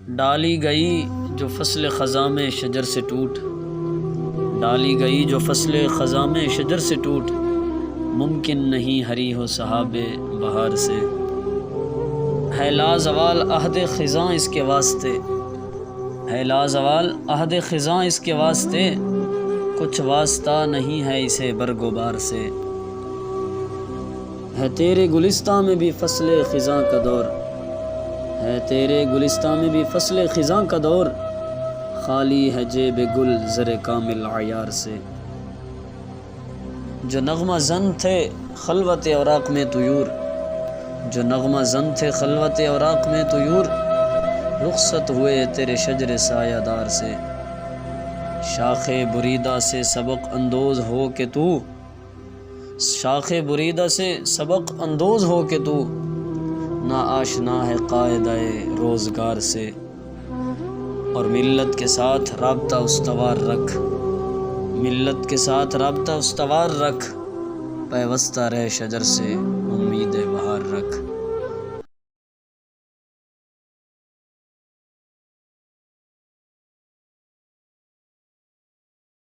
ڈالی گئی جو فصل خزاں میں شجر سے ٹوٹ، ڈالی گئی جو فصل خزاں میں شجر سے ٹوٹ، ممکن نہیں ہری ہو سحاب بہار سے۔ ہے لازوال عہد خزاں اس کے واسطے، ہے لازوال عہد خزاں اس کے واسطے، کچھ واسطہ نہیں ہے اسے برگ و بار سے۔ ہے تیرے گلستاں میں بھی فصل خزاں کا دور، ہے تیرے گلستاں میں بھی فصل خزاں کا دور، خالی ہے جیب گل زر کامل عیار سے۔ جو نغمہ زن تھے خلوت اوراق میں طیور، جو نغمہ زن تھے خلوت اوراق میں طیور، رخصت ہوئے تیرے شجر سایہ دار سے۔ شاخ بریدہ سے سبق اندوز ہو کہ تو، شاخ بریدہ سے سبق اندوز ہو کہ تو، نا آشنا ہے قاعدہ روزگار سے۔ اور ملت کے ساتھ رابطہ استوار رکھ، ملت کے ساتھ رابطہ استوار رکھ، پیوستہ رہ شجر سے۔